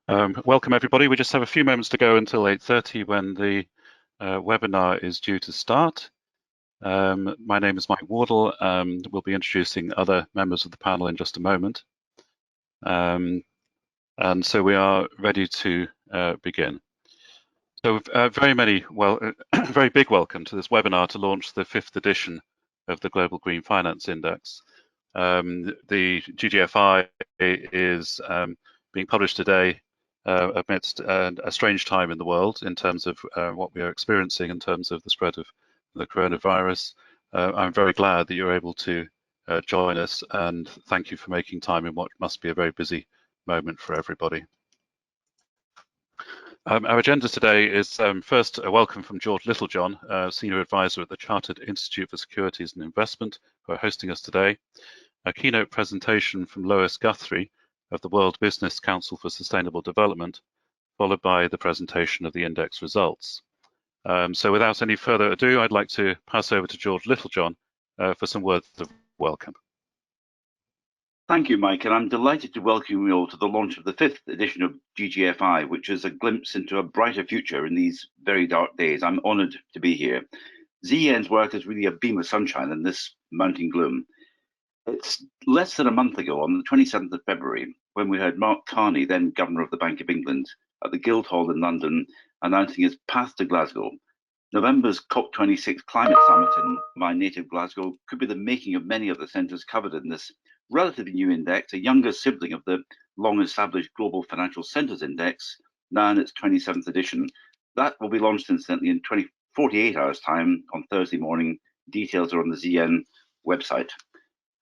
Welcome everybody. We just have a few moments to go until 8:30 when the webinar is due to start. My name is Mike Wardle. We'll be introducing other members of the panel in just a moment. And so we are ready to begin. So very big welcome to this webinar to launch the 5th edition of the Global Green Finance Index. The GGFI is being published today amidst a strange time in the world in terms of what we are experiencing in terms of the spread of the coronavirus. I'm very glad that you're able to join us, and thank you for making time in what must be a very busy moment for everybody. Our agenda today is first a welcome from George Littlejohn, Senior Advisor at the Chartered Institute for Securities and Investment, who are hosting us today. A keynote presentation from Lois Guthrie of the World Business Council for Sustainable Development, followed by the presentation of the index results. So without any further ado, I'd like to pass over to George Littlejohn for some words of welcome. Thank you, Mike, and I'm delighted to welcome you all to the launch of the 5th edition of GGFI, which is a glimpse into a brighter future in these very dark days. I'm honoured to be here. ZN's work is really a beam of sunshine in this mounting gloom. It's less than a month ago, on the 27th of February, when we heard Mark Carney, then Governor of the Bank of England, at the Guildhall in London, announcing his path to Glasgow. November's COP26 climate summit in my native Glasgow could be the making of many of the centres covered in this relatively new index, a younger sibling of the long-established Global Financial Centres Index, now in its 27th edition. That will be launched incidentally in 48 hours' time on Thursday morning. Details are on the ZN website.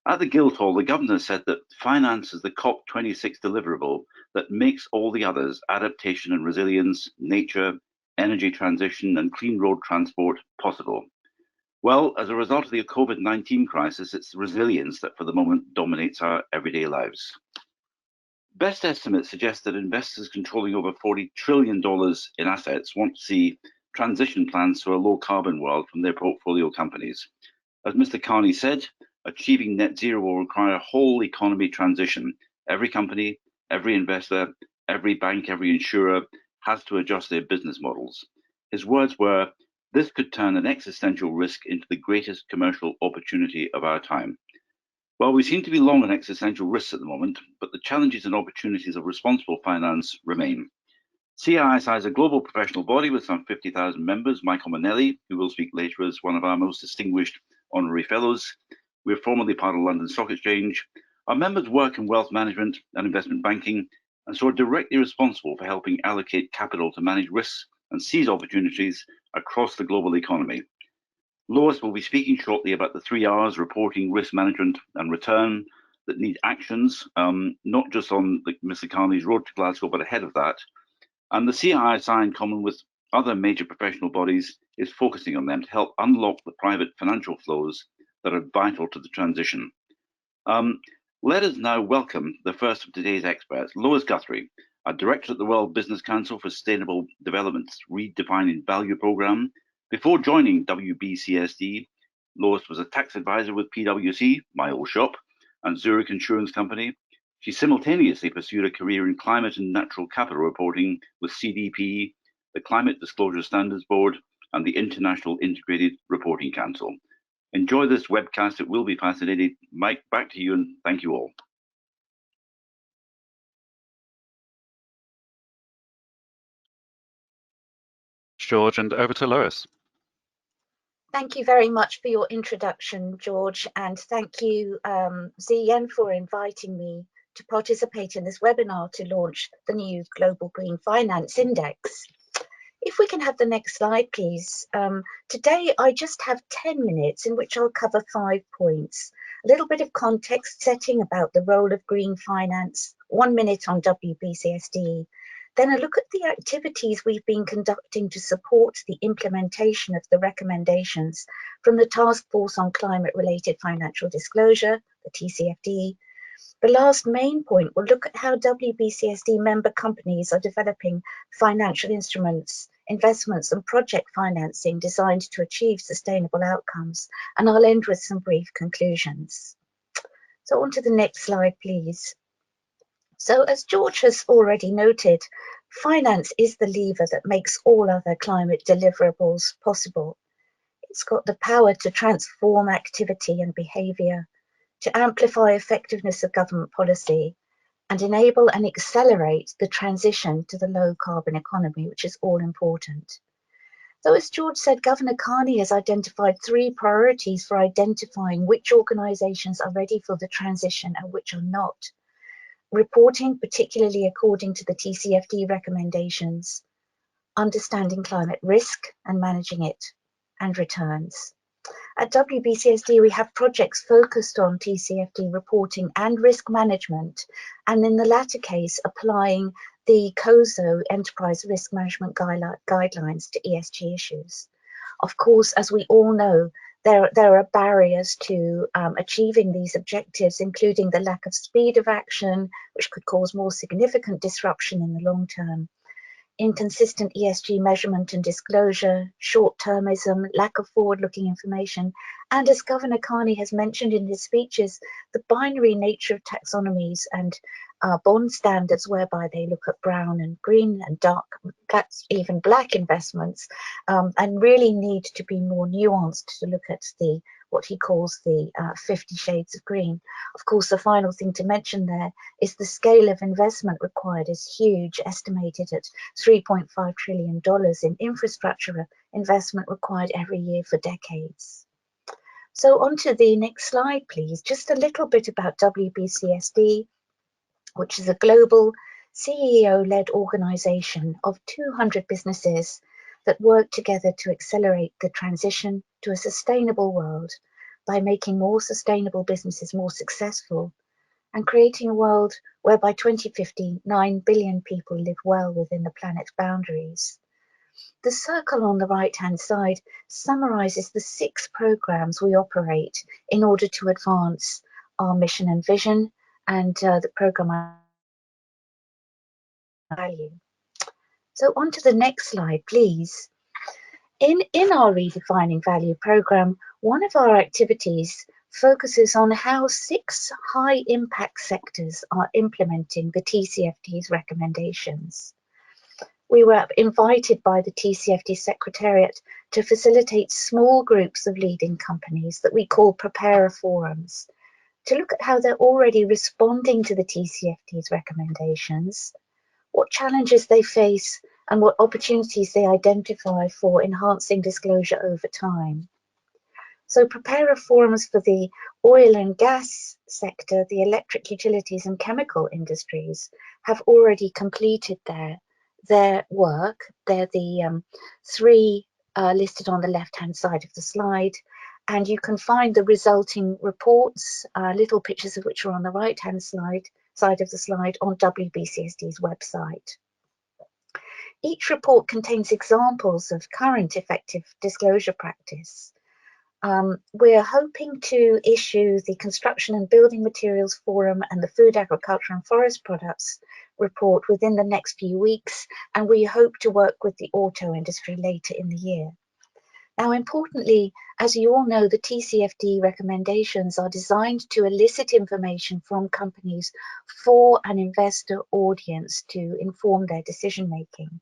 At the Guildhall, the Governor said that finance is the COP26 deliverable that makes all the others, adaptation and resilience, nature, energy transition and clean road transport, possible. Well, as a result of the COVID-19 crisis, it's resilience that for the moment dominates our everyday lives. Best estimates suggest that investors controlling over $40 trillion in assets want to see transition plans to a low-carbon world from their portfolio companies. As Mr. Carney said, achieving net zero will require a whole economy transition. Every company, every investor, every bank, every insurer has to adjust their business models. His words were, "This could turn an existential risk into the greatest commercial opportunity of our time." Well, we seem to be long on existential risks at the moment, but the challenges and opportunities of responsible finance remain. CISI is a global professional body with some 50,000 members. Michael Manelli, who will speak later, is one of our most distinguished honorary fellows. We're formerly part of London Stock Exchange. Our members work in wealth management and investment banking, and so are directly responsible for helping allocate capital to manage risks and seize opportunities across the global economy. Lois will be speaking shortly about the 3 R's: reporting, risk management and return, that need actions, not just on Mr. Carney's road to Glasgow, but ahead of that. And the CISI, in common with other major professional bodies, is focusing on them to help unlock the private financial flows that are vital to the transition. Let us now welcome the first of today's experts, Lois Guthrie, a director at the World Business Council for Sustainable Development's Redefining Value Programme. Before joining WBCSD, Lois was a tax advisor with PwC, my old shop, and Zurich Insurance Company. She simultaneously pursued a career in climate and natural capital reporting with CDP, the Climate Disclosure Standards Board, and the International Integrated Reporting Council. Enjoy this webcast. It will be fascinating. Mike, back to you, and thank you all. George, and over to Lois. Thank you very much for your introduction, George, and thank you, ZN, for inviting me to participate in this webinar to launch the new Global Green Finance Index. If we can have the next slide, please. Today, I just have 10 minutes in which I'll cover 5 points. A little bit of context setting about the role of green finance, 1 minute on WBCSD, then a look at the activities we've been conducting to support the implementation of the recommendations from the Task Force on Climate-Related Financial Disclosure, the TCFD. The last main point will look at how WBCSD member companies are developing financial instruments, investments and project financing designed to achieve sustainable outcomes. And I'll end with some brief conclusions. So on to the next slide, please. So as George has already noted, finance is the lever that makes all other climate deliverables possible. It's got the power to transform activity and behaviour, to amplify effectiveness of government policy, and enable and accelerate the transition to the low carbon economy, which is all important. So as George said, Governor Carney has identified 3 priorities for identifying which organisations are ready for the transition and which are not. Reporting, particularly according to the TCFD recommendations, understanding climate risk and managing it, and returns. At WBCSD, we have projects focused on TCFD reporting and risk management, and in the latter case, applying the COSO Enterprise Risk Management Guidelines to ESG issues. Of course, as we all know, there are barriers to achieving these objectives, including the lack of speed of action, which could cause more significant disruption in the long term, inconsistent ESG measurement and disclosure, short-termism, lack of forward-looking information, and as Governor Carney has mentioned in his speeches, the binary nature of taxonomies and bond standards whereby they look at brown and green and dark, that's even black investments, and really need to be more nuanced to look at what he calls the 50 shades of green. Of course, the final thing to mention there is the scale of investment required is huge, estimated at $3.5 trillion in infrastructure investment required every year for decades. So on to the next slide, please. Just a little bit about WBCSD, which is a global CEO-led organization of 200 businesses that work together to accelerate the transition to a sustainable world by making more sustainable businesses more successful and creating a world where by 2050, 9 billion people live well within the planet's boundaries. The circle on the right-hand side summarizes the 6 programs we operate in order to advance our mission and vision, and the program value. So on to the next slide, please. In our Redefining Value program, one of our activities focuses on how 6 high-impact sectors are implementing the TCFD's recommendations. We were invited by the TCFD Secretariat to facilitate small groups of leading companies that we call preparer forums to look at how they're already responding to the TCFD's recommendations, what challenges they face, and what opportunities they identify for enhancing disclosure over time. So preparer forums for the oil and gas sector, the electric utilities and chemical industries have already completed their work. They're the 3 listed on the left-hand side of the slide, and you can find the resulting reports, little pictures of which are on the right-hand side of the slide on WBCSD's website. Each report contains examples of current effective disclosure practice. We're hoping to issue the Construction and Building Materials Forum and the Food, Agriculture and Forest Products report within the next few weeks, and we hope to work with the auto industry later in the year. Now, importantly, as you all know, the TCFD recommendations are designed to elicit information from companies for an investor audience to inform their decision-making.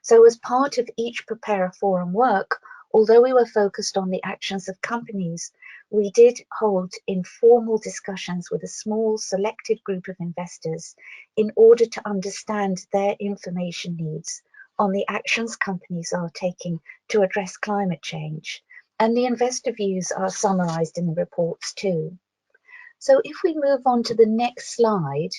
So as part of each preparer forum work, although we were focused on the actions of companies, we did hold informal discussions with a small selected group of investors in order to understand their information needs on the actions companies are taking to address climate change. And the investor views are summarized in the reports too. So if we move on to the next slide,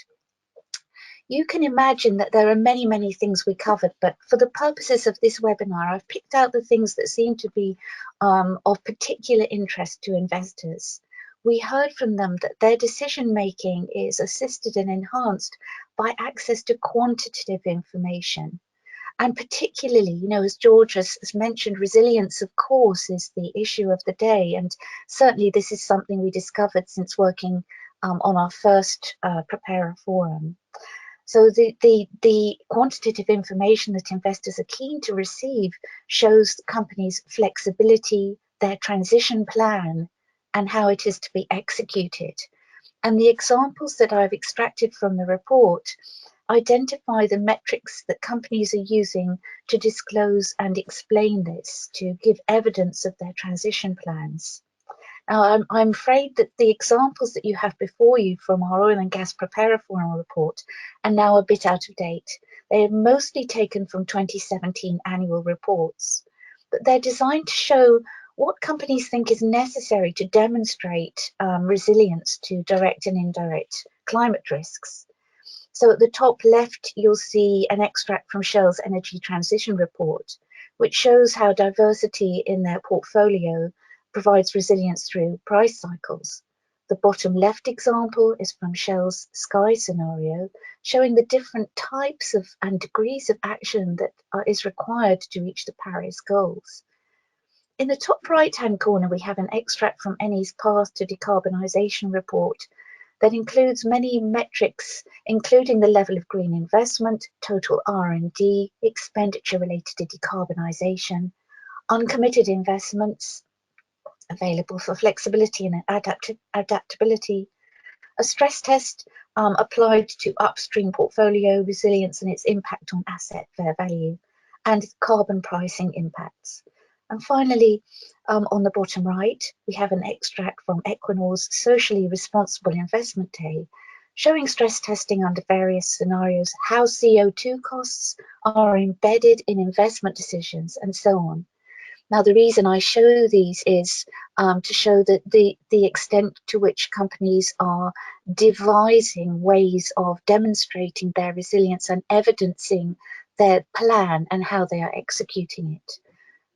you can imagine that there are many, many things we covered, but for the purposes of this webinar, I've picked out the things that seem to be of particular interest to investors. We heard from them that their decision-making is assisted and enhanced by access to quantitative information. And particularly, as George has mentioned, resilience, of course, is the issue of the day. And certainly this is something we discovered since working on our first preparer forum. So the quantitative information that investors are keen to receive shows the company's flexibility, their transition plan, and how it is to be executed. And the examples that I've extracted from the report identify the metrics that companies are using to disclose and explain this, to give evidence of their transition plans. Now, I'm afraid that the examples that you have before you from our Oil and Gas Preparer Forum report are now a bit out of date. They are mostly taken from 2017 annual reports, but they're designed to show what companies think is necessary to demonstrate resilience to direct and indirect climate risks. So at the top left, you'll see an extract from Shell's Energy Transition Report, which shows how diversity in their portfolio provides resilience through price cycles. The bottom left example is from Shell's Sky scenario, showing the different types of and degrees of action that is required to reach the Paris goals. In the top right-hand corner, we have an extract from Eni's Path to Decarbonisation report that includes many metrics, including the level of green investment, total R&D, expenditure related to decarbonisation, uncommitted investments available for flexibility and adaptability, a stress test applied to upstream portfolio resilience and its impact on asset fair value, and carbon pricing impacts. And finally, on the bottom right, we have an extract from Equinor's Socially Responsible Investment Day, showing stress testing under various scenarios, how CO2 costs are embedded in investment decisions, and so on. Now, the reason I show these is to show that the extent to which companies are devising ways of demonstrating their resilience and evidencing their plan and how they are executing it.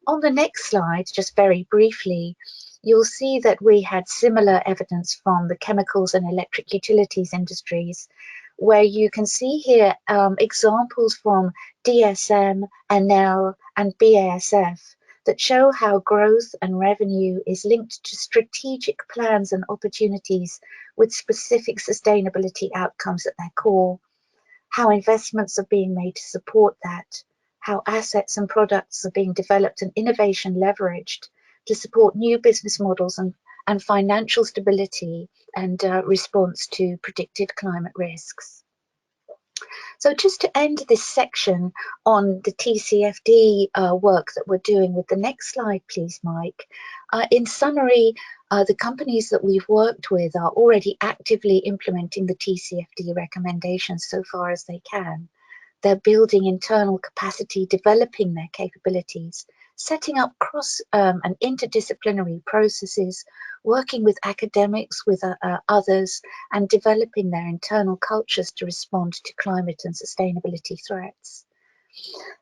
On the next slide, just very briefly, you'll see that we had similar evidence from the chemicals and electric utilities industries, where you can see here examples from DSM, Enel, and BASF that show how growth and revenue is linked to strategic plans and opportunities with specific sustainability outcomes at their core, how investments are being made to support that, how assets and products are being developed and innovation leveraged to support new business models and financial stability and response to predicted climate risks. So just to end this section on the TCFD work that we're doing with the next slide, please, Mike. In summary, the companies that we've worked with are already actively implementing the TCFD recommendations so far as they can. They're building internal capacity, developing their capabilities, setting up cross and interdisciplinary processes, working with academics, with others, and developing their internal cultures to respond to climate and sustainability threats.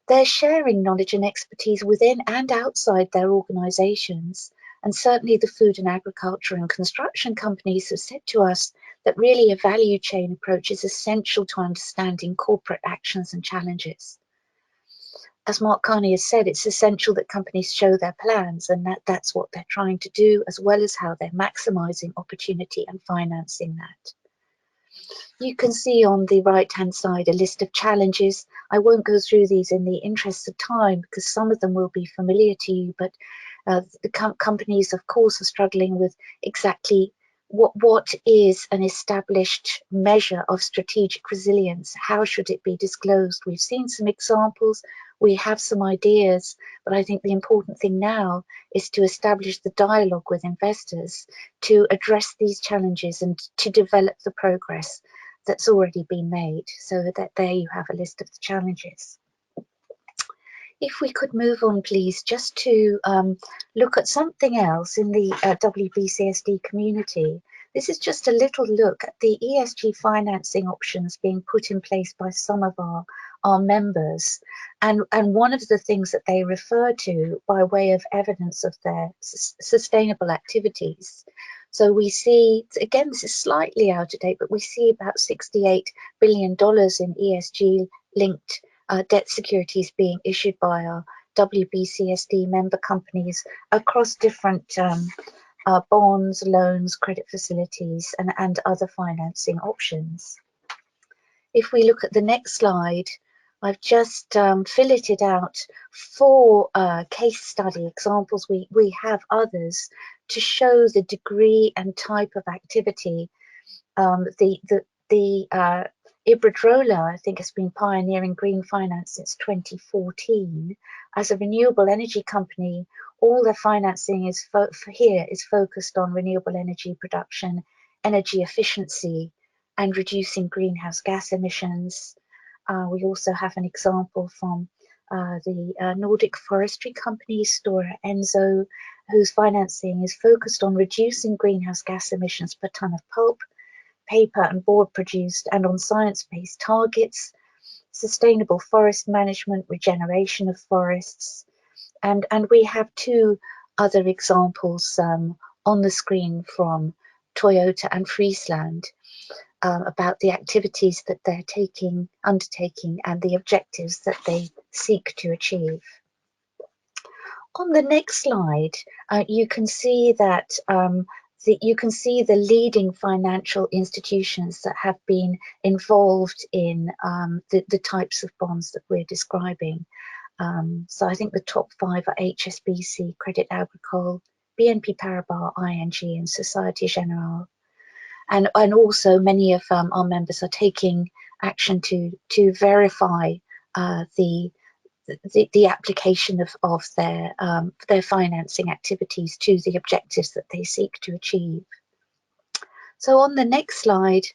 They're sharing knowledge and expertise within and outside their organisations, and certainly the food and agriculture and construction companies have said to us that really a value chain approach is essential to understanding corporate actions and challenges. As Mark Carney has said, it's essential that companies show their plans, and that's what they're trying to do, as well as how they're maximising opportunity and financing that. You can see on the right-hand side a list of challenges. I won't go through these in the interest of time because some of them will be familiar to you, but the companies, of course, are struggling with exactly what is an established measure of strategic resilience. How should it be disclosed? We've seen some examples, we have some ideas, but I think the important thing now is to establish the dialogue with investors to address these challenges and to develop the progress that's already been made. So that there you have a list of the challenges. If we could move on, please, just to look at something else in the WBCSD community. This is just a little look at the ESG financing options being put in place by some of our members. And one of the things that they refer to by way of evidence of their sustainable activities. So we see, again, this is slightly out of date, but we see about $68 billion in ESG-linked debt securities being issued by our WBCSD member companies across different bonds, loans, credit facilities, and other financing options. If we look at the next slide, I've just filleted out 4 case study examples. We have others to show the degree and type of activity Iberdrola, I think, has been pioneering green finance since 2014. As a renewable energy company, all their financing is focused on renewable energy production, energy efficiency, and reducing greenhouse gas emissions. We also have an example from the Nordic forestry company Stora Enso, whose financing is focused on reducing greenhouse gas emissions per ton of pulp, paper and board produced, and on science-based targets, sustainable forest management, regeneration of forests. And we have two other examples on the screen from Toyota and Friesland about the activities that they're undertaking and the objectives that they seek to achieve. On the next slide, you can see that the leading financial institutions that have been involved in the types of bonds that we're describing. So I think the top 5 are HSBC, Crédit Agricole, BNP Paribas, ING, and Société Générale. And also many of our members are taking action to verify the application of their financing activities to the objectives that they seek to achieve. So on the next slide,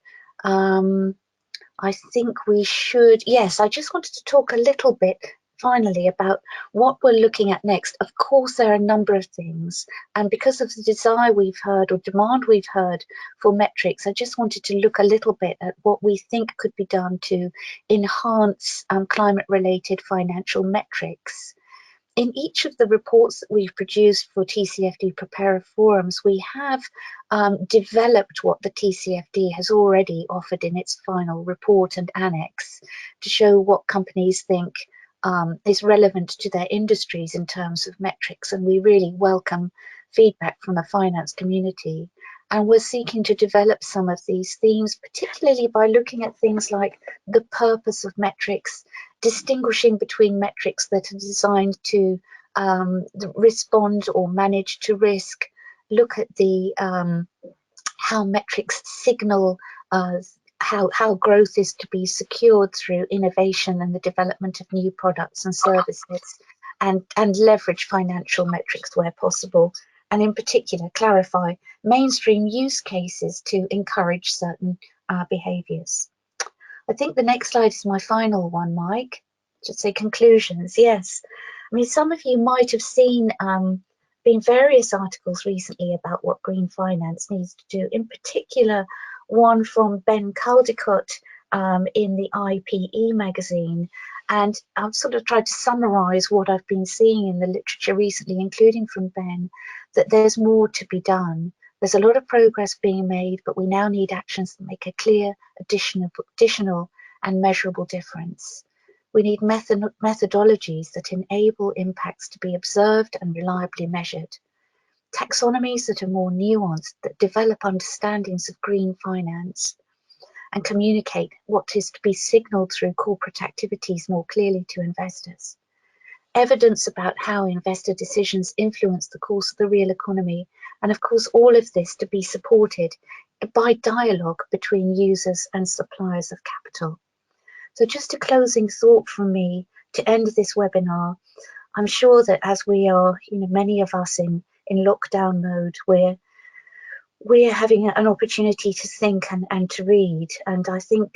I think we should, yes, I just wanted to talk a little bit finally about what we're looking at next. Of course, there are a number of things, and because of the desire we've heard or demand we've heard for metrics, I just wanted to look a little bit at what we think could be done to enhance climate-related financial metrics. In each of the reports that we've produced for TCFD Preparer Forums, we have developed what the TCFD has already offered in its final report and annex to show what companies think is relevant to their industries in terms of metrics, and we really welcome feedback from the finance community. And we're seeking to develop some of these themes, particularly by looking at things like the purpose of metrics, distinguishing between metrics that are designed to respond or manage to risk, look at the how metrics signal how growth is to be secured through innovation and the development of new products and services, and leverage financial metrics where possible, and in particular clarify mainstream use cases to encourage certain behaviours. I think the next slide is my final one, Mike. Should say conclusions. Yes, I mean, some of you might have seen been various articles recently about what green finance needs to do, in particular one from Ben Caldicott in the IPE magazine. And I've sort of tried to summarise what I've been seeing in the literature recently, including from Ben, that there's more to be done. There's a lot of progress being made, but we now need actions that make a clear, additional and measurable difference. We need methodologies that enable impacts to be observed and reliably measured. Taxonomies that are more nuanced, that develop understandings of green finance and communicate what is to be signalled through corporate activities more clearly to investors. Evidence about how investor decisions influence the course of the real economy, and of course all of this to be supported by dialogue between users and suppliers of capital. So just a closing thought from me to end this webinar. I'm sure that as we are, many of us in lockdown mode, we're having an opportunity to think and to read. And I think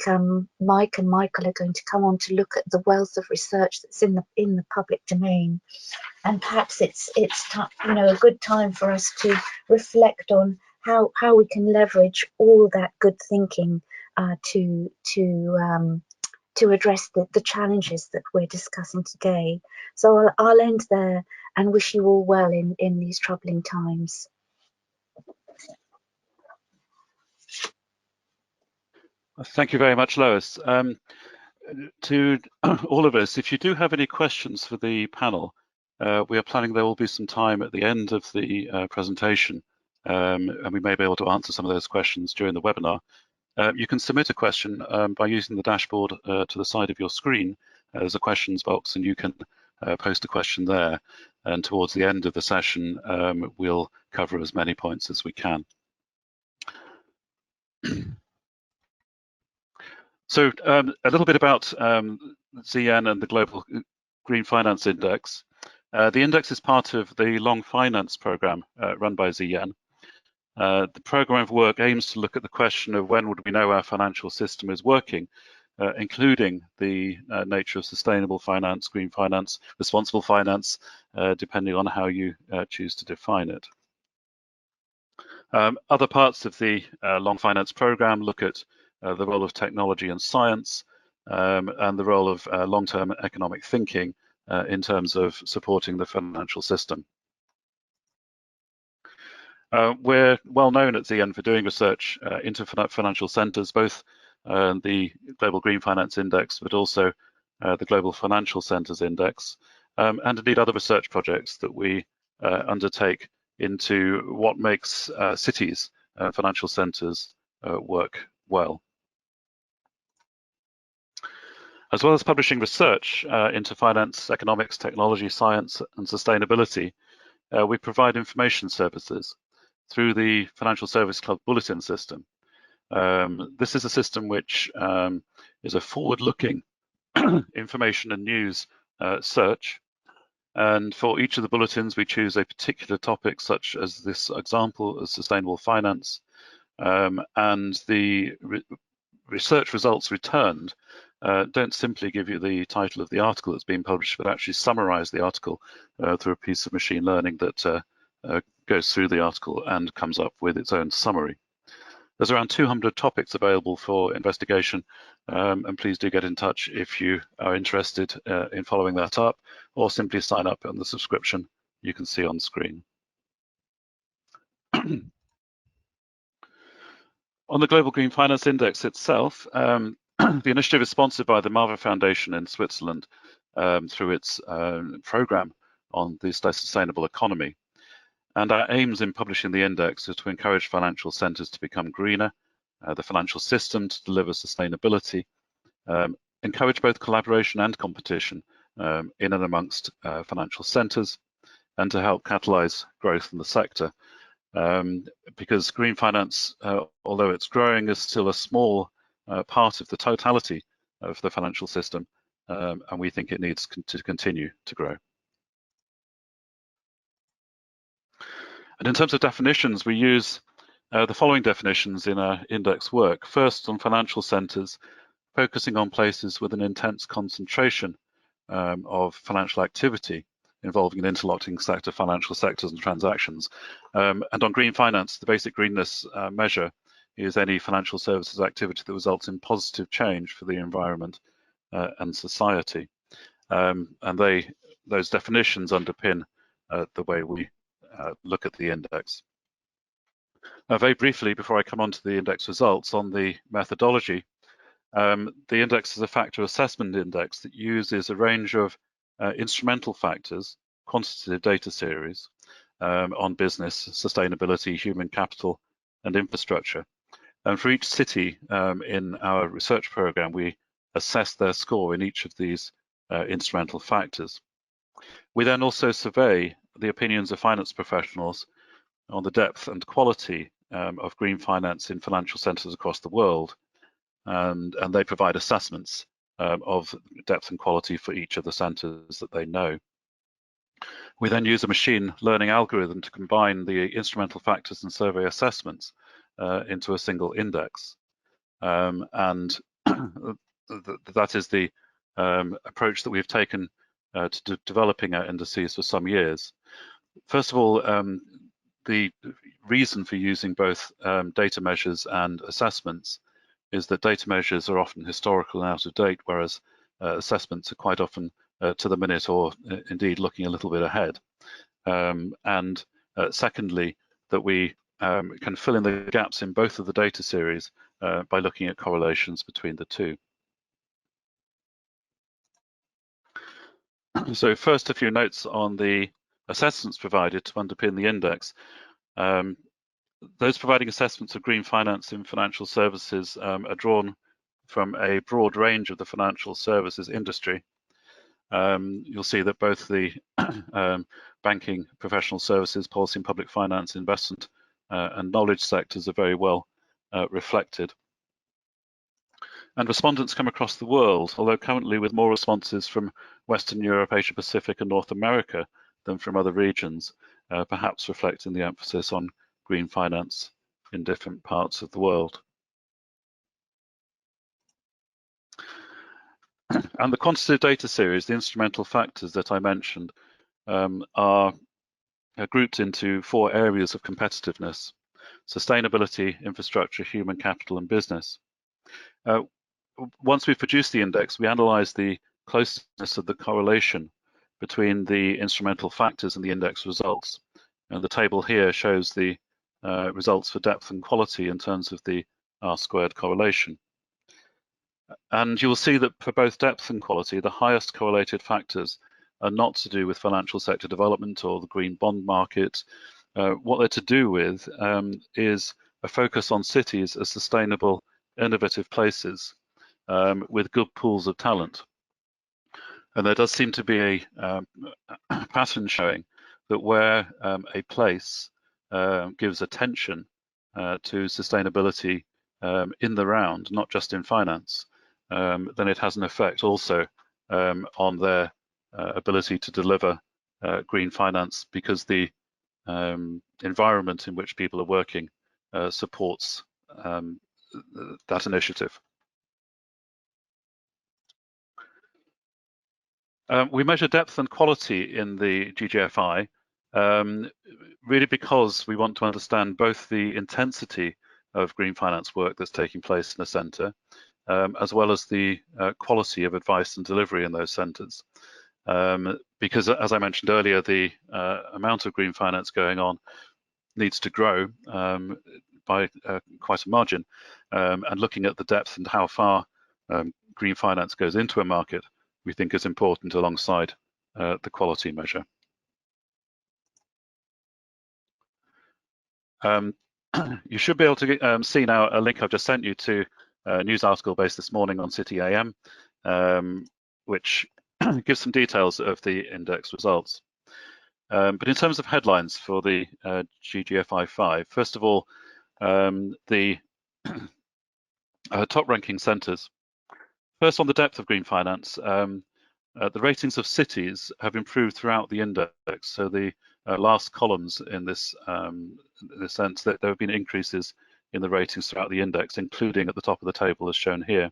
Mike and Michael are going to come on to look at the wealth of research that's in the public domain. And perhaps it's a good time for us to reflect on how we can leverage all that good thinking to address the challenges that we're discussing today. So I'll end there and wish you all well in these troubling times. Thank you very much, Lois. To all of us, if you do have any questions for the panel, we are planning there will be some time at the end of the presentation, and we may be able to answer some of those questions during the webinar. You can submit a question by using the dashboard to the side of your screen. There's a questions box, and you can post a question there. And towards the end of the session, we'll cover as many points as we can. So a little bit about ZN and the Global Green Finance Index. The index is part of the Long Finance Programme run by ZN. The programme of work aims to look at the question of when would we know our financial system is working, including the nature of sustainable finance, green finance, responsible finance, depending on how you choose to define it. Other parts of the Long Finance Programme look at the role of technology and science, and the role of long-term economic thinking in terms of supporting the financial system. We're well known at ZN for doing research into financial centres, both the Global Green Finance Index, but also the Global Financial Centres Index, and indeed other research projects that we undertake into what makes cities, financial centres, work well. As well as publishing research into finance, economics, technology, science, and sustainability, we provide information services through the Financial Service Club Bulletin system. This is a system which is a forward-looking information and news search. And for each of the bulletins, we choose a particular topic, such as this example of sustainable finance. And the research results returned don't simply give you the title of the article that's being published, but actually summarize the article through a piece of machine learning that goes through the article and comes up with its own summary. There's around 200 topics available for investigation, and please do get in touch if you are interested in following that up, or simply sign up on the subscription you can see on screen. On the Global Green Finance Index itself, the initiative is sponsored by the MAVA Foundation in Switzerland through its program on the sustainable economy. And our aims in publishing the index are to encourage financial centres to become greener, the financial system to deliver sustainability, encourage both collaboration and competition in and amongst financial centres, and to help catalyse growth in the sector. Because green finance, although it's growing, is still a small part of the totality of the financial system, and we think it needs to continue to grow. And in terms of definitions, we use the following definitions in our index work. First, on financial centres, focusing on places with an intense concentration of financial activity involving an interlocking sector, financial sectors and transactions. And on green finance, the basic greenness measure is any financial services activity that results in positive change for the environment and society. And those definitions underpin the way we look at the index. Very briefly, before I come on to the index results, on the methodology, the index is a factor assessment index that uses a range of instrumental factors, quantitative data series, on business, sustainability, human capital, and infrastructure. And for each city in our research program, we assess their score in each of these instrumental factors. We then also survey the opinions of finance professionals on the depth and quality of green finance in financial centres across the world, and they provide assessments of depth and quality for each of the centres that they know. We then use a machine learning algorithm to combine the instrumental factors and survey assessments into a single index, and that is the approach that we've taken to developing our indices for some years. First of all, the reason for using both data measures and assessments is that data measures are often historical and out of date, whereas assessments are quite often to the minute, or indeed looking a little bit ahead. And secondly, that we can fill in the gaps in both of the data series by looking at correlations between the two. So first, a few notes on the assessments provided to underpin the index. Those providing assessments of green finance in financial services are drawn from a broad range of the financial services industry. You'll see that both the banking, professional services, policy and public finance, investment and knowledge sectors are very well reflected. And respondents come across the world, although currently with more responses from Western Europe, Asia Pacific and North America than from other regions, perhaps reflecting the emphasis on green finance in different parts of the world. And the quantitative data series, the instrumental factors that I mentioned, are grouped into 4 areas of competitiveness: sustainability, infrastructure, human capital and business. Once we've produced the index, we analyze the closeness of the correlation between the instrumental factors and the index results. And the table here shows the results for depth and quality in terms of the R-squared correlation. And you will see that for both depth and quality, the highest correlated factors are not to do with financial sector development or the green bond market. What they're to do with is a focus on cities as sustainable, innovative places with good pools of talent. And there does seem to be a pattern showing that where a place gives attention to sustainability in the round, not just in finance, then it has an effect also on their ability to deliver green finance, because the environment in which people are working supports that initiative. We measure depth and quality in the GGFI really because we want to understand both the intensity of green finance work that's taking place in a centre, as well as the quality of advice and delivery in those centres. Because, as I mentioned earlier, the amount of green finance going on needs to grow by quite a margin. And looking at the depth and how far green finance goes into a market, we think is important alongside the quality measure. You should be able to see now a link I've just sent you to a news article based this morning on City AM, which gives some details of the index results. But in terms of headlines for the GGFI 5, first of all, the top ranking centres. First, on the depth of green finance, the ratings of cities have improved throughout the index. So the last columns in this sense, that there have been increases in the ratings throughout the index, including at the top of the table as shown here.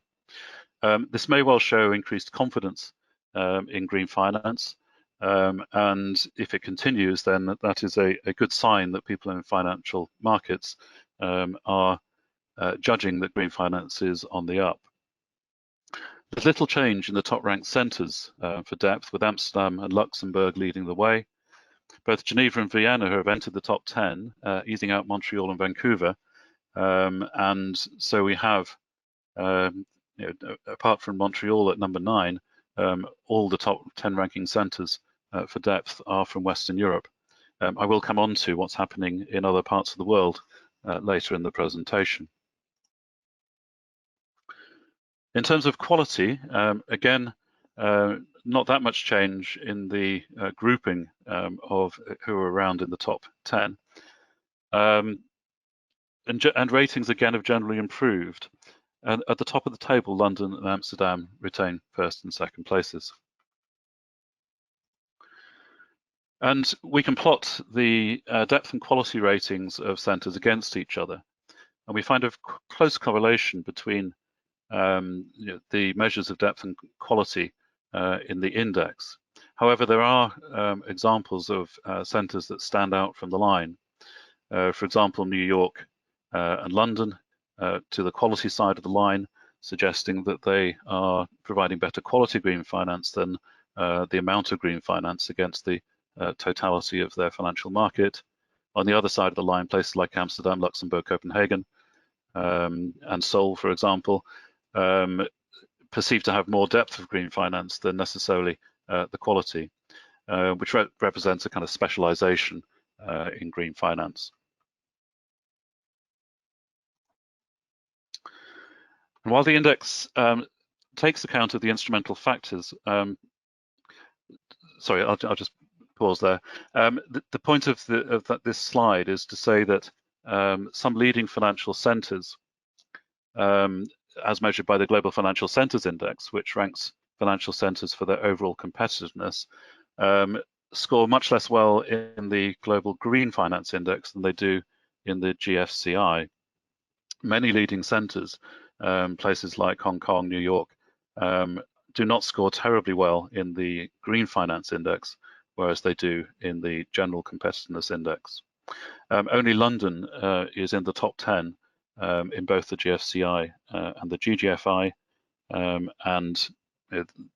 This may well show increased confidence in green finance, and if it continues, then that is a good sign that people in financial markets are judging that green finance is on the up. There's little change in the top ranked centres for depth, with Amsterdam and Luxembourg leading the way. Both Geneva and Vienna have entered the top 10, easing out Montreal and Vancouver. And so we have, apart from Montreal at number 9, all the top 10 ranking centres for depth are from Western Europe. I will come on to what's happening in other parts of the world later in the presentation. In terms of quality, again, not that much change in the grouping of who are around in the top 10. And ratings again have generally improved. And at the top of the table, London and Amsterdam retain first and second places. And we can plot the depth and quality ratings of centres against each other. And we find a close correlation between the measures of depth and quality in the index. However, there are examples of centres that stand out from the line. For example, New York and London to the quality side of the line, suggesting that they are providing better quality green finance than the amount of green finance against the totality of their financial market. On the other side of the line, places like Amsterdam, Luxembourg, Copenhagen, and Seoul, for example, perceived to have more depth of green finance than necessarily the quality, which represents a kind of specialization in green finance. And while the index takes account of the instrumental factors, sorry, I'll just pause there. The point of this slide is to say that some leading financial centres as measured by the Global Financial Centers Index, which ranks financial centers for their overall competitiveness, score much less well in the Global Green Finance Index than they do in the GFCI. Many leading centers, places like Hong Kong, New York, do not score terribly well in the Green Finance Index, whereas they do in the General Competitiveness Index. Only London is in the top 10 in both the GFCI and the GGFI, and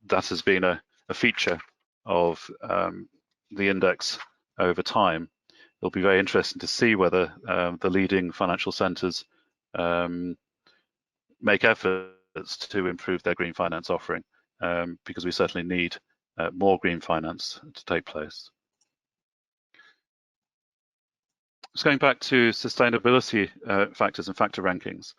that has been a feature of the index over time. It'll be very interesting to see whether the leading financial centres make efforts to improve their green finance offering, because we certainly need more green finance to take place. Just going back to sustainability factors and factor rankings,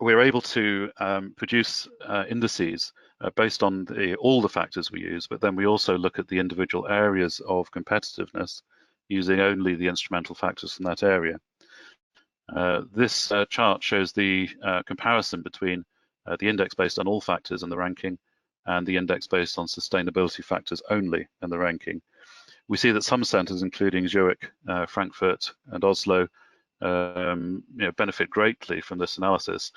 we're able to produce indices based on all the factors we use, but then we also look at the individual areas of competitiveness using only the instrumental factors from that area. This chart shows the comparison between the index based on all factors in the ranking and the index based on sustainability factors only in the ranking. We see that some centres, including Zurich, Frankfurt and Oslo, benefit greatly from this analysis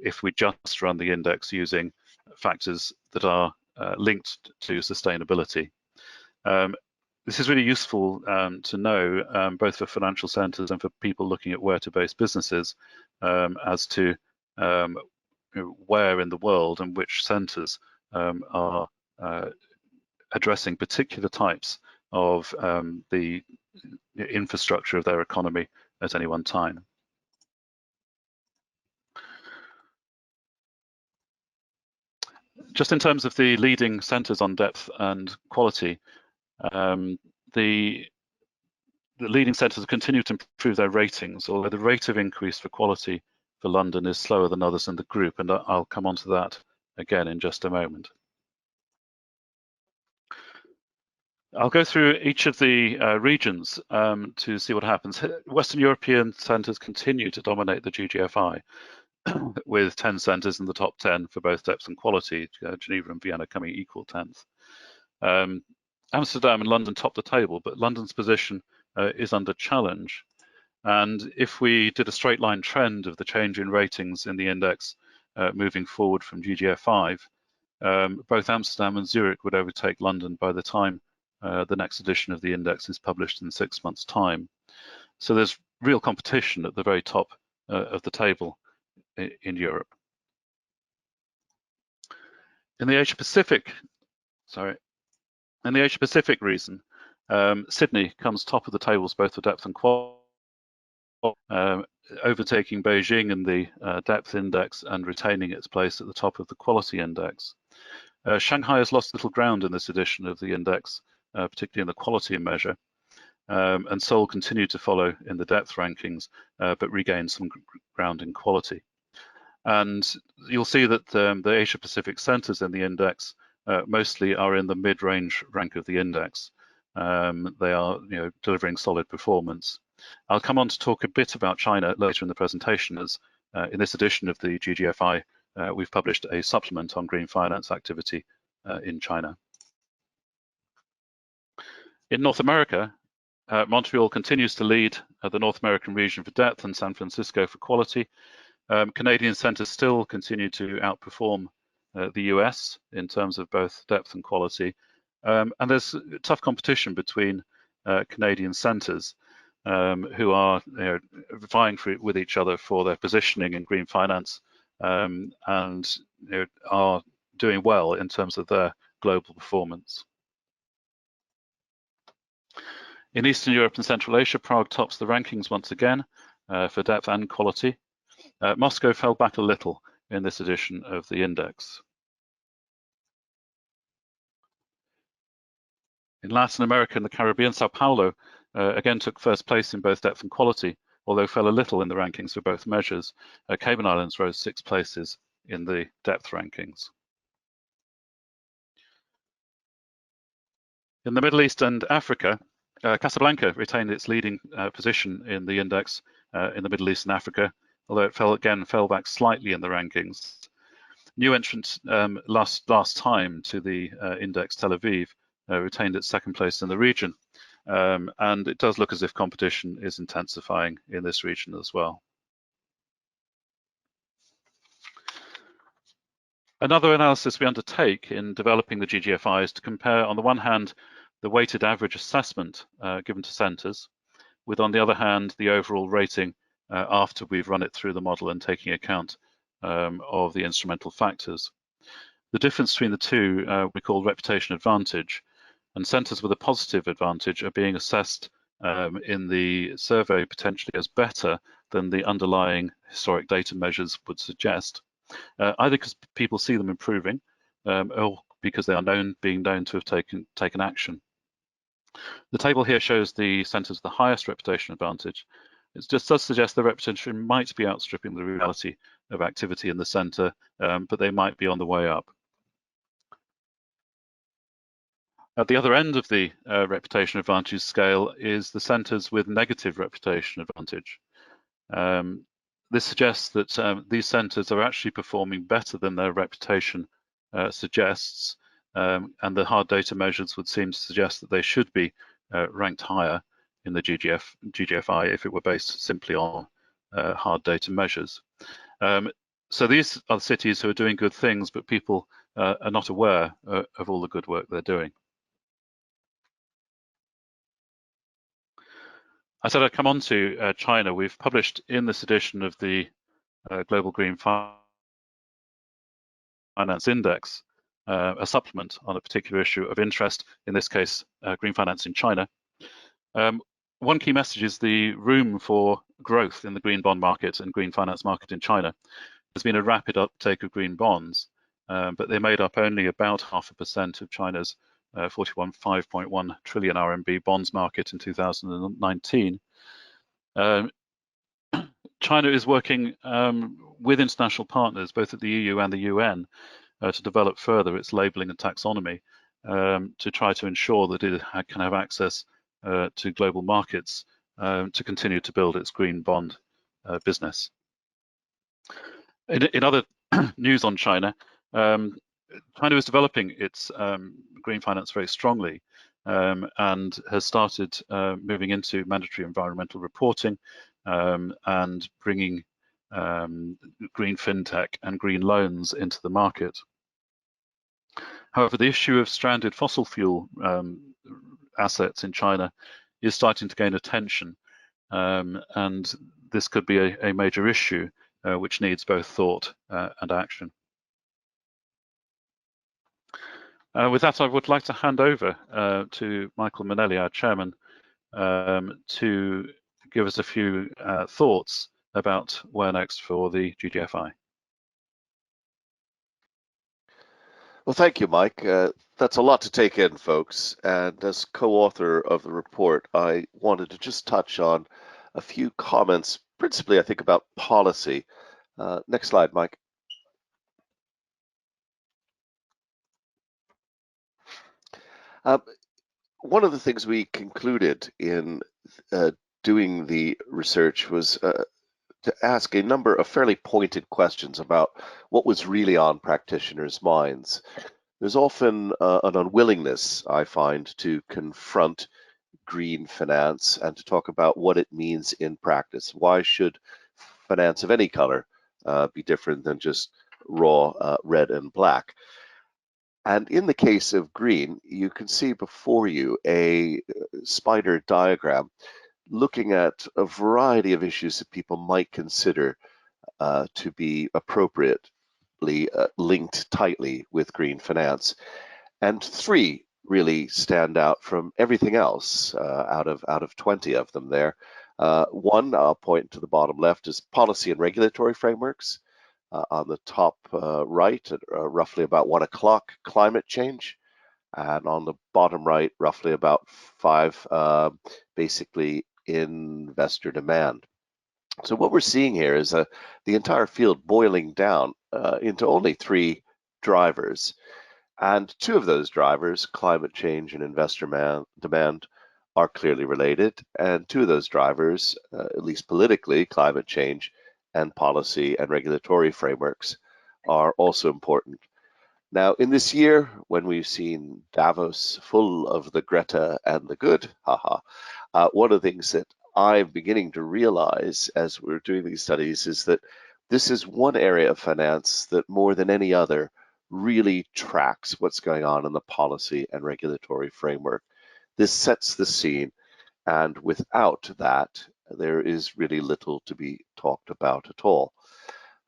if we just run the index using factors that are linked to sustainability. This is really useful to know, both for financial centres and for people looking at where to base businesses, as to where in the world and which centres are addressing particular types of the infrastructure of their economy at any one time. Just in terms of the leading centres on depth and quality, the leading centres continue to improve their ratings, although the rate of increase for quality for London is slower than others in the group, and I'll come on to that again in just a moment. I'll go through each of the regions to see what happens. Western European centres continue to dominate the GGFI, with 10 centres in the top 10 for both depth and quality, Geneva and Vienna coming equal 10th. Amsterdam and London top the table, but London's position is under challenge. And if we did a straight line trend of the change in ratings in the index moving forward from GGF5, both Amsterdam and Zurich would overtake London by the time the next edition of the index is published in 6 months' time. So there's real competition at the very top of the table in Europe. In the Asia-Pacific, region, Sydney comes top of the tables both for depth and quality, overtaking Beijing in the depth index and retaining its place at the top of the quality index. Shanghai has lost little ground in this edition of the index, particularly in the quality measure, and Seoul continued to follow in the depth rankings, but regained some ground in quality. And you'll see that the Asia-Pacific centres in the index mostly are in the mid-range rank of the index. They are delivering solid performance. I'll come on to talk a bit about China later in the presentation, as in this edition of the GGFI, we've published a supplement on green finance activity in China. In North America, Montreal continues to lead the North American region for depth and San Francisco for quality. Canadian centres still continue to outperform the US in terms of both depth and quality. And there's tough competition between Canadian centres who are vying with each other for their positioning in green finance, and are doing well in terms of their global performance. In Eastern Europe and Central Asia, Prague tops the rankings once again for depth and quality. Moscow fell back a little in this edition of the index. In Latin America and the Caribbean, Sao Paulo again took first place in both depth and quality, although fell a little in the rankings for both measures. Cayman Islands rose 6 places in the depth rankings. In the Middle East and Africa, Casablanca retained its leading position in the index in the Middle East and Africa, although it fell back slightly in the rankings. New entrant last time to the index, Tel Aviv, retained its second place in the region. And it does look as if competition is intensifying in this region as well. Another analysis we undertake in developing the GGFI is to compare, on the one hand, the weighted average assessment given to centres, with, on the other hand, the overall rating after we've run it through the model and taking account of the instrumental factors. The difference between the two we call reputation advantage, and centres with a positive advantage are being assessed in the survey potentially as better than the underlying historic data measures would suggest, either because people see them improving or because they are being known to have taken action. The table here shows the centres with the highest reputation advantage. It just does suggest the reputation might be outstripping the reality of activity in the centre, but they might be on the way up. At the other end of the reputation advantage scale is the centres with negative reputation advantage. This suggests that these centres are actually performing better than their reputation suggests, and the hard data measures would seem to suggest that they should be ranked higher in the GGFI if it were based simply on hard data measures. So these are cities who are doing good things, but people are not aware of all the good work they're doing. I said I'd come on to China. We've published in this edition of the Global Green Finance Index a supplement on a particular issue of interest, in this case, green finance in China. One key message is the room for growth in the green bond market and green finance market in China. There's been a rapid uptake of green bonds, but they made up only about 0.5% of China's 5.1 trillion RMB bonds market in 2019. China is working with international partners, both at the EU and the UN, to develop further its labelling and taxonomy to try to ensure that it can have access to global markets to continue to build its green bond business. In other news on China, China is developing its green finance very strongly and has started moving into mandatory environmental reporting and bringing green fintech and green loans into the market. However, the issue of stranded fossil fuel assets in China is starting to gain attention, and this could be a major issue which needs both thought and action. With that, I would like to hand over to Michael Manelli, our chairman, to give us a few thoughts about where next for the GGFI. Well, thank you, Mike. That's a lot to take in, folks. And as co-author of the report, I wanted to just touch on a few comments, principally, I think, about policy. Next slide, Mike. One of the things we concluded in doing the research was to ask a number of fairly pointed questions about what was really on practitioners' minds. There's often an unwillingness, I find, to confront green finance and to talk about what it means in practice. Why should finance of any color be different than just raw red and black? And in the case of green, you can see before you a spider diagram looking at a variety of issues that people might consider to be appropriately linked tightly with green finance. And three really stand out from everything else out of 20 of them there. One, I'll point to the bottom left, is policy and regulatory frameworks. On the top right, at roughly about 1 o'clock, climate change. And on the bottom right, roughly about 5, basically investor demand. So what we're seeing here is the entire field boiling down into only 3 drivers. And 2 of those drivers, climate change and investor demand, are clearly related. And 2 of those drivers, at least politically, climate change and policy and regulatory frameworks are also important. Now, in this year, when we've seen Davos full of the Greta and the good, one of the things that I'm beginning to realize as we're doing these studies is that this is one area of finance that more than any other really tracks what's going on in the policy and regulatory framework. This sets the scene, and without that, there is really little to be talked about at all.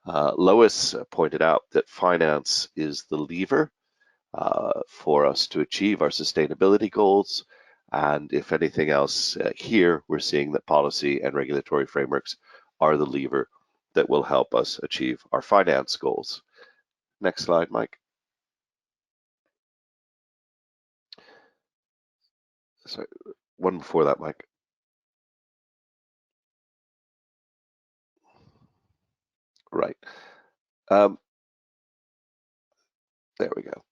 Lois pointed out that finance is the lever for us to achieve our sustainability goals. And if anything else, here we're seeing that policy and regulatory frameworks are the lever that will help us achieve our finance goals. Next slide, Mike. Sorry, one before that, Mike. Right. There we go.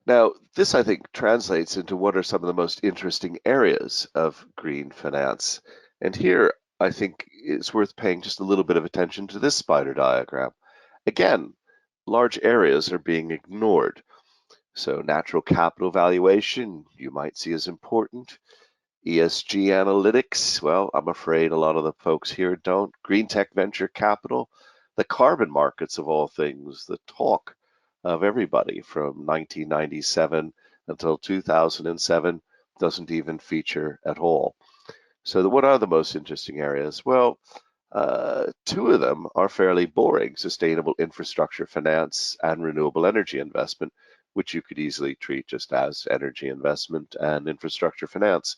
Now, this, I think, translates into what are some of the most interesting areas of green finance. And here, I think it's worth paying just a little bit of attention to this spider diagram. Again, large areas are being ignored. So natural capital valuation, you might see as important. ESG analytics, well, I'm afraid a lot of the folks here don't. Green tech venture capital, the carbon markets of all things, the talk of everybody from 1997 until 2007 doesn't even feature at all. So what are the most interesting areas? Well, two of them are fairly boring: sustainable infrastructure finance and renewable energy investment, which you could easily treat just as energy investment and infrastructure finance.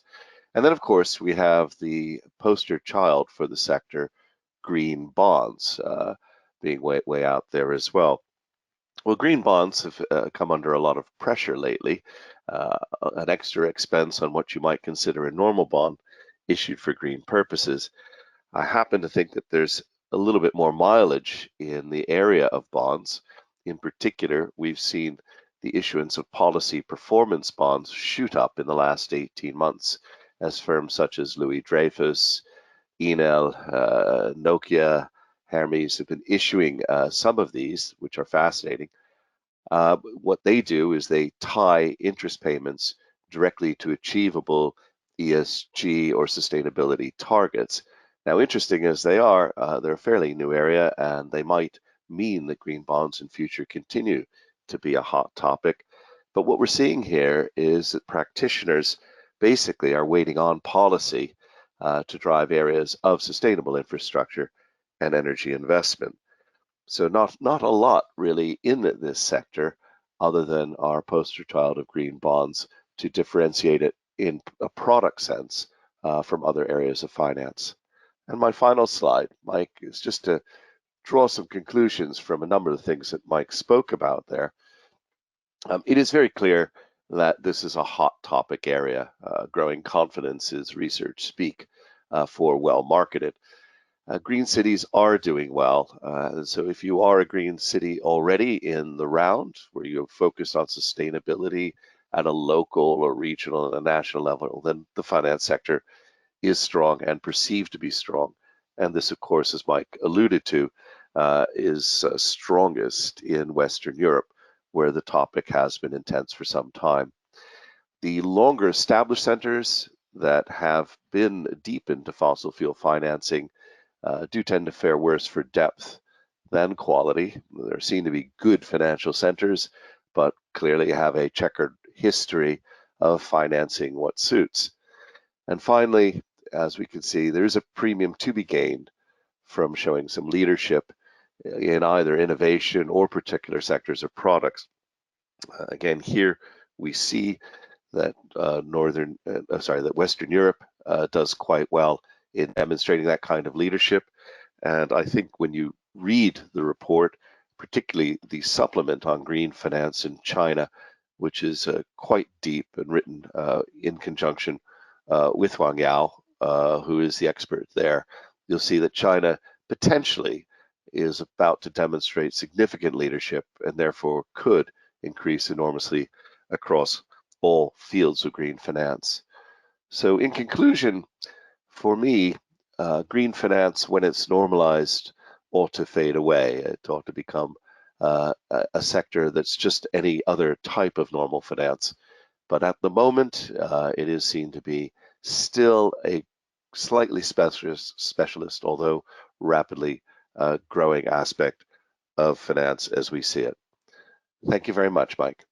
And then, of course, we have the poster child for the sector, green bonds, being way out there as well. Well, green bonds have come under a lot of pressure lately, an extra expense on what you might consider a normal bond issued for green purposes. I happen to think that there's a little bit more mileage in the area of bonds. In particular, we've seen the issuance of policy performance bonds shoot up in the last 18 months as firms such as Louis Dreyfus, Enel, Nokia, Hermes have been issuing some of these, which are fascinating. What they do is they tie interest payments directly to achievable ESG or sustainability targets. Now, interesting as they are, they're a fairly new area, and they might mean that green bonds in future continue to be a hot topic. But what we're seeing here is that practitioners basically are waiting on policy to drive areas of sustainable infrastructure and energy investment. So not a lot really in this sector other than our poster child of green bonds to differentiate it in a product sense from other areas of finance. And my final slide, Mike, is just to draw some conclusions from a number of the things that Mike spoke about there. It is very clear that this is a hot topic area. Growing confidence is research speak for well marketed. Green cities are doing well. So if you are a green city already in the round, where you have focused on sustainability at a local or regional and a national level, then the finance sector is strong and perceived to be strong. And this, of course, as Mike alluded to, is strongest in Western Europe, where the topic has been intense for some time. The longer established centers that have been deep into fossil fuel financing do tend to fare worse for depth than quality. There seem to be good financial centers, but clearly have a checkered history of financing what suits. And finally, as we can see, there is a premium to be gained from showing some leadership in either innovation or particular sectors or products. Again, here we see that that Western Europe does quite well in demonstrating that kind of leadership. And I think when you read the report, particularly the supplement on green finance in China, which is quite deep and written in conjunction with Wang Yao, who is the expert there, you'll see that China potentially is about to demonstrate significant leadership and therefore could increase enormously across all fields of green finance. So in conclusion, for me, green finance, when it's normalized ought to fade away. It ought to become a sector that's just any other type of normal finance. But at the moment, it is seen to be still a slightly specialist, although rapidly growing aspect of finance as we see it. Thank you very much, Mike.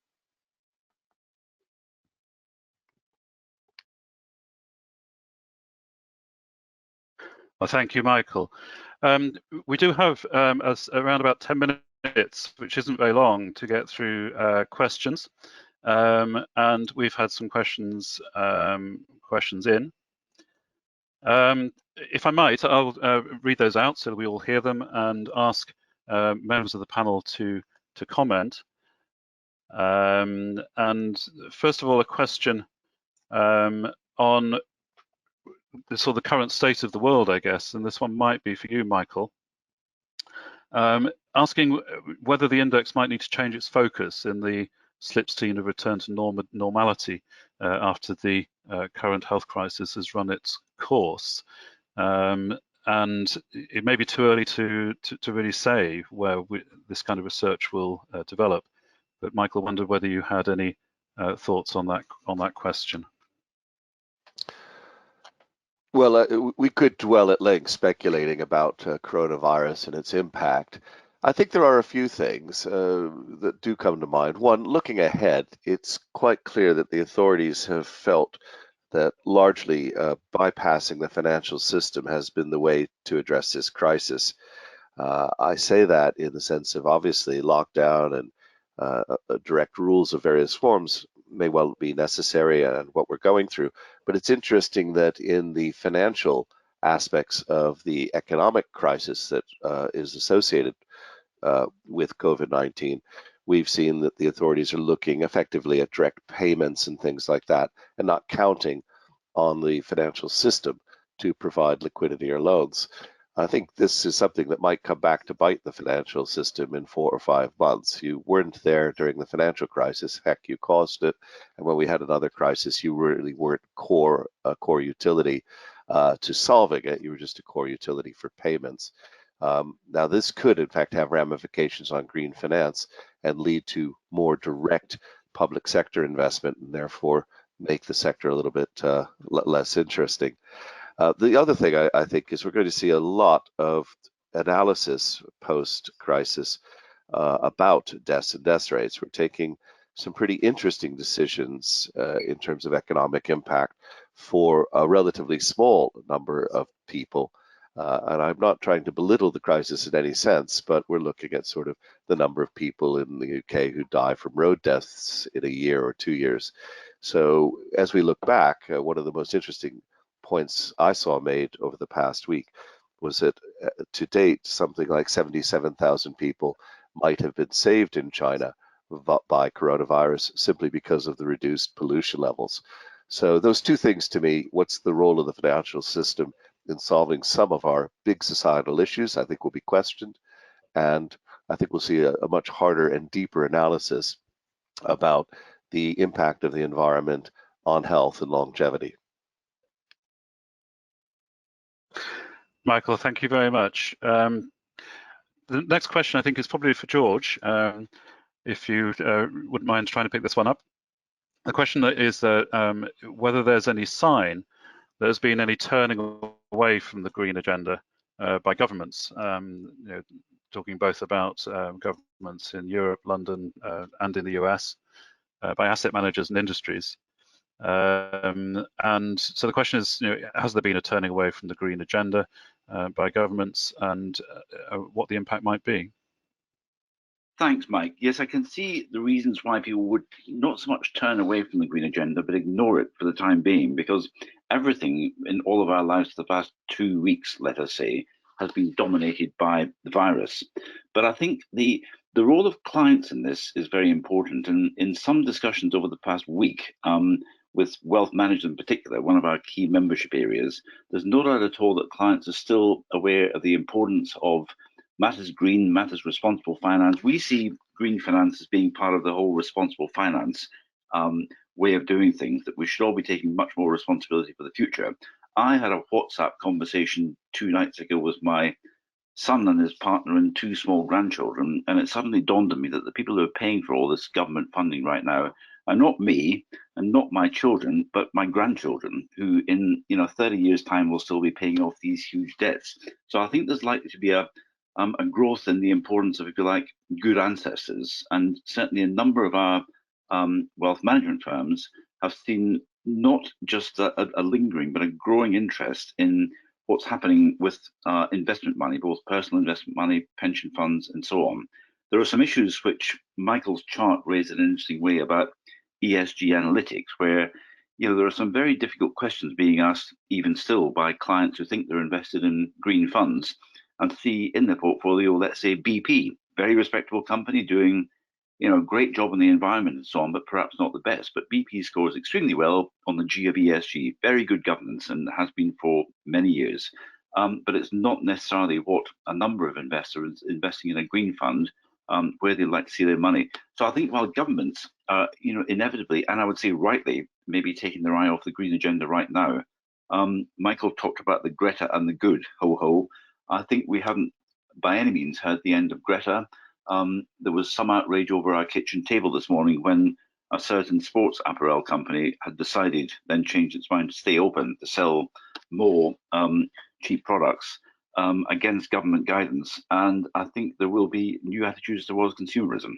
Well, thank you, Michael. We do have around about 10 minutes, which isn't very long, to get through questions. And we've had some questions in. If I might, I'll read those out so that we all hear them and ask members of the panel to comment. And first of all, a question on the sort of the current state of the world, I guess, and this one might be for you, Michael. Asking whether the index might need to change its focus in the slipstream of return to normality after the current health crisis has run its course. And it may be too early to really say where this kind of research will develop. But Michael wondered whether you had any thoughts on that question. Well, we could dwell at length speculating about coronavirus and its impact. I think there are a few things that do come to mind. One, looking ahead, it's quite clear that the authorities have felt that largely bypassing the financial system has been the way to address this crisis. I say that in the sense of obviously lockdown and direct rules of various forms may well be necessary and what we're going through. But it's interesting that in the financial aspects of the economic crisis that is associated with COVID-19, we've seen that the authorities are looking effectively at direct payments and things like that, and not counting on the financial system to provide liquidity or loans. I think this is something that might come back to bite the financial system in 4 or 5 months. You weren't there during the financial crisis. Heck, you caused it. And when we had another crisis, you really weren't a core utility to solving it. You were just a core utility for payments. Now, this could, in fact, have ramifications on green finance and lead to more direct public sector investment and therefore make the sector a little bit less interesting. The other thing I think is we're going to see a lot of analysis post-crisis about deaths and death rates. We're taking some pretty interesting decisions in terms of economic impact for a relatively small number of people. And I'm not trying to belittle the crisis in any sense, but we're looking at sort of the number of people in the UK who die from road deaths in a year or 2 years. So as we look back, one of the most interesting points I saw made over the past week was that to date, something like 77,000 people might have been saved in China by coronavirus simply because of the reduced pollution levels. So those two things to me, what's the role of the financial system in solving some of our big societal issues, I think will be questioned. And I think we'll see a much harder and deeper analysis about the impact of the environment on health and longevity. Michael, thank you very much. The next question, I think, is probably for George, if you wouldn't mind trying to pick this one up. The question is whether there's any sign there's been any turning away from the green agenda by governments, talking both about governments in Europe, London, and in the US, by asset managers and industries. And so the question is, has there been a turning away from the green agenda by governments, and what the impact might be? Thanks, Mike. Yes, I can see the reasons why people would not so much turn away from the green agenda, but ignore it for the time being, because everything in all of our lives for the past 2 weeks, let us say, has been dominated by the virus. But I think the role of clients in this is very important. And in some discussions over the past week, with wealth management in particular, one of our key membership areas, there's no doubt at all that clients are still aware of the importance of matters green, matters responsible finance. We see green finance as being part of the whole responsible finance way of doing things, that we should all be taking much more responsibility for the future. I had a WhatsApp conversation 2 nights ago with my son and his partner and 2 small grandchildren, and it suddenly dawned on me that the people who are paying for all this government funding right now are not me and not my children, but my grandchildren, who in 30 years' time will still be paying off these huge debts. So I think there's likely to be a growth in the importance of, if you like, good ancestors, and certainly a number of our wealth management firms have seen not just a lingering but a growing interest in what's happening with investment money, both personal investment money, pension funds, and so on. There are some issues which Michael's chart raised in an interesting way about ESG analytics, where there are some very difficult questions being asked even still by clients who think they're invested in green funds and see in their portfolio, let's say BP, very respectable company doing great job on the environment and so on, but perhaps not the best. But BP scores extremely well on the G of ESG, very good governance, and has been for many years. But it's not necessarily what a number of investors investing in a green fund, where they like to see their money. So I think while governments are, inevitably, and I would say rightly, maybe taking their eye off the green agenda right now, Michael talked about the Greta and the good, ho ho. I think we haven't by any means heard the end of Greta. There was some outrage over our kitchen table this morning when a certain sports apparel company had decided, then changed its mind to stay open, to sell more cheap products against government guidance. And I think there will be new attitudes towards consumerism.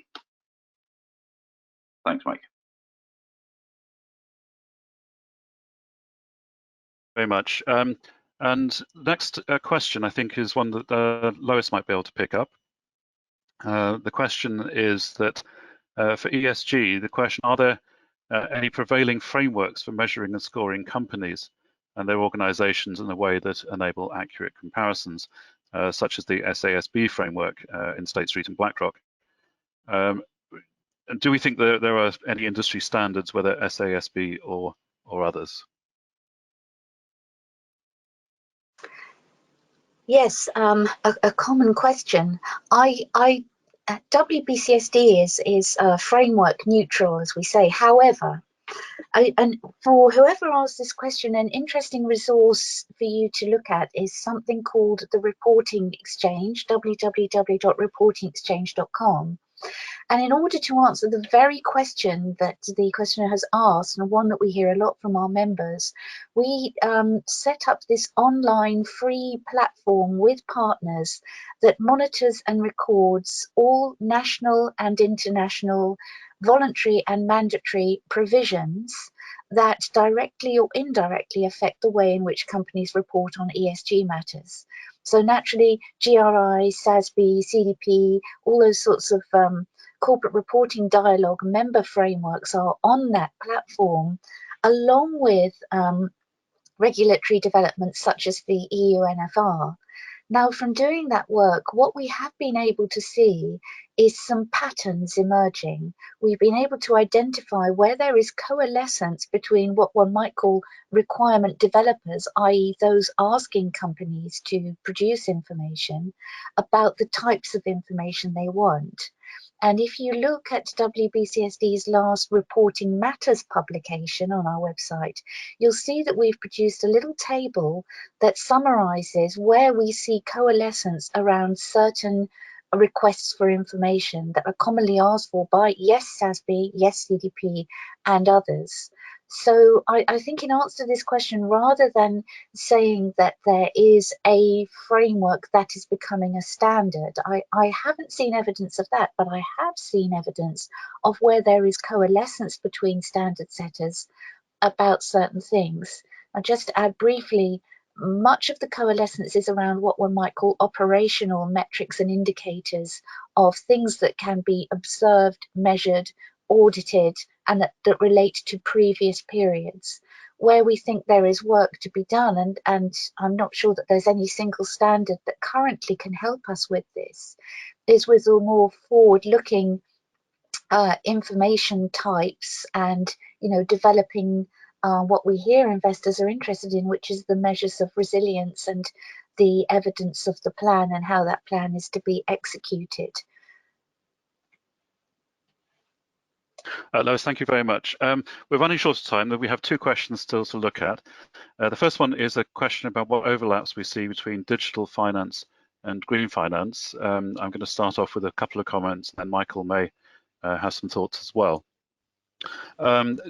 Thanks, Mike. Very much. And next question, I think, is one that Lois might be able to pick up. The question is that for ESG, the question, are there any prevailing frameworks for measuring and scoring companies and their organizations in a way that enable accurate comparisons, such as the SASB framework in State Street and BlackRock? Do we think that there are any industry standards, whether SASB or others? Yes, a common question. WBCSD is framework neutral, as we say. However, and for whoever asked this question, an interesting resource for you to look at is something called the Reporting Exchange, www.reportingexchange.com. And in order to answer the very question that the questioner has asked, and one that we hear a lot from our members, we set up this online free platform with partners that monitors and records all national and international voluntary and mandatory provisions that directly or indirectly affect the way in which companies report on ESG matters. So naturally, GRI, SASB, CDP, all those sorts of corporate reporting dialogue member frameworks are on that platform, along with regulatory developments such as the EU NFR. Now, from doing that work, what we have been able to see is some patterns emerging. We've been able to identify where there is coalescence between what one might call requirement developers, i.e. those asking companies to produce information about the types of information they want. And if you look at WBCSD's last Reporting Matters publication on our website, you'll see that we've produced a little table that summarizes where we see coalescence around certain requests for information that are commonly asked for by, yes, SASB, yes, CDP, and others. So I think in answer to this question, rather than saying that there is a framework that is becoming a standard, I haven't seen evidence of that, but I have seen evidence of where there is coalescence between standard setters about certain things. I'll just add briefly, much of the coalescence is around what one might call operational metrics and indicators of things that can be observed, measured, audited, and that relate to previous periods. Where we think there is work to be done, and I'm not sure that there's any single standard that currently can help us with this, is with the more forward-looking information types and, developing what we hear investors are interested in, which is the measures of resilience and the evidence of the plan and how that plan is to be executed. Lois, thank you very much. We're running short of time, but we have 2 questions still to look at. The first one is a question about what overlaps we see between digital finance and green finance. I'm going to start off with a couple of comments, and then Michael may have some thoughts as well. One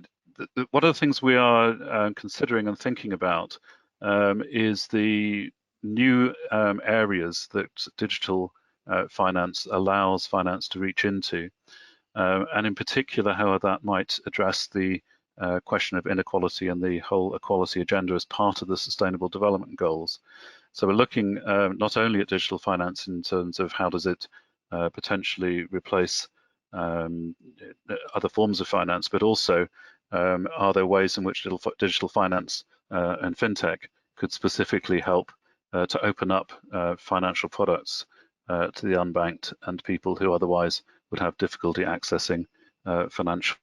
of the things we are considering and thinking about is the new areas that digital finance allows finance to reach into, and in particular how that might address the question of inequality and the whole equality agenda as part of the Sustainable Development Goals. So we're looking not only at digital finance in terms of how does it potentially replace other forms of finance, but also are there ways in which digital finance and fintech could specifically help to open up financial products to the unbanked and people who otherwise would have difficulty accessing financial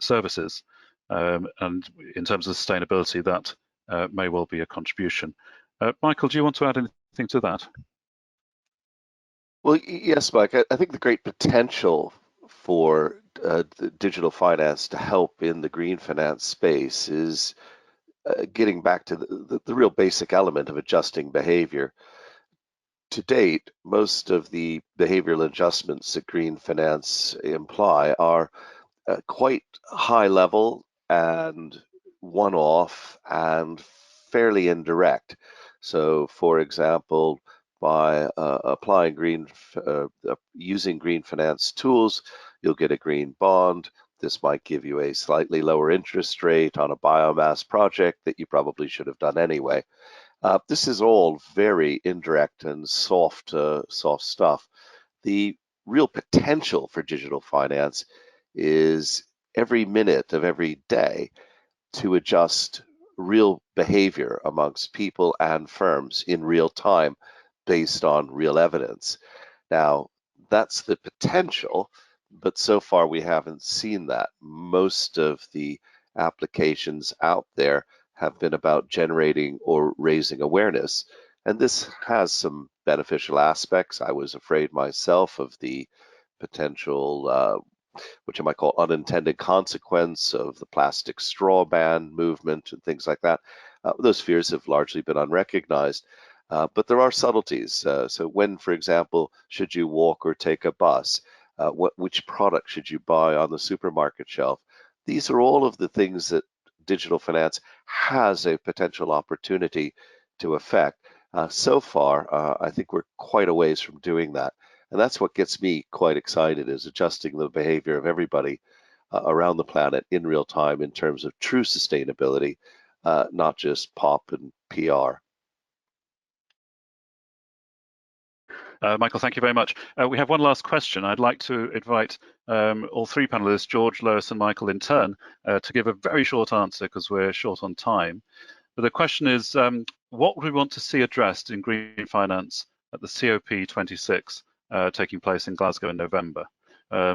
services. And in terms of sustainability, that may well be a contribution. Michael, do you want to add anything to that? Well, yes, Mike. I think the great potential for the digital finance to help in the green finance space is getting back to the real basic element of adjusting behavior. To date, most of the behavioral adjustments that green finance imply are quite high level and one-off and fairly indirect. So, for example, by applying using green finance tools, you'll get a green bond. This might give you a slightly lower interest rate on a biomass project that you probably should have done anyway. This is all very indirect and soft stuff. The real potential for digital finance is every minute of every day to adjust real behavior amongst people and firms in real time based on real evidence. Now, that's the potential, but so far we haven't seen that. Most of the applications out there have been about generating or raising awareness, and this has some beneficial aspects. I was afraid myself of the potential which I might call unintended consequence of the plastic straw ban movement and things like that. Those fears have largely been unrecognized, but there are subtleties. So when, for example, should you walk or take a bus? Which product should you buy on the supermarket shelf? These are all of the things that digital finance has a potential opportunity to affect. So far, I think we're quite a ways from doing that. And that's what gets me quite excited, is adjusting the behavior of everybody around the planet in real time in terms of true sustainability, not just pop and PR. Michael, thank you very much. We have one last question. I'd like to invite all three panelists, George, Lois, and Michael in turn, to give a very short answer because we're short on time. But the question is, what would we want to see addressed in green finance at the COP26 taking place in Glasgow in November?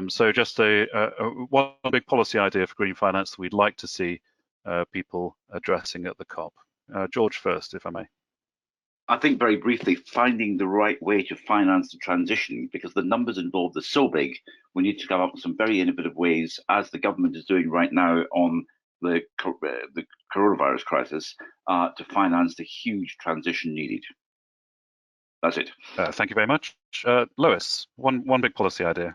So just one big policy idea for green finance that we'd like to see people addressing at the COP. George first, if I may. I think very briefly, finding the right way to finance the transition, because the numbers involved are so big, we need to come up with some very innovative ways, as the government is doing right now on the coronavirus crisis, to finance the huge transition needed. That's it. Thank you very much. Lois, one big policy idea.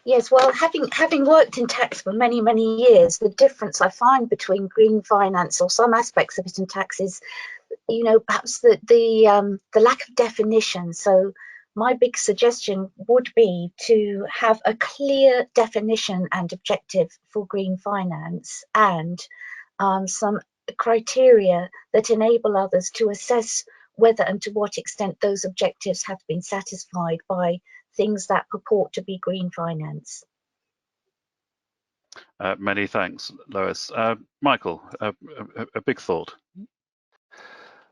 Yes, well, having worked in tax for many, many years, the difference I find between green finance or some aspects of it and tax is, you know, perhaps the lack of definition. So my big suggestion would be to have a clear definition and objective for green finance, and some criteria that enable others to assess whether and to what extent those objectives have been satisfied by things that purport to be green finance. Many thanks, Lois. Michael, a big thought.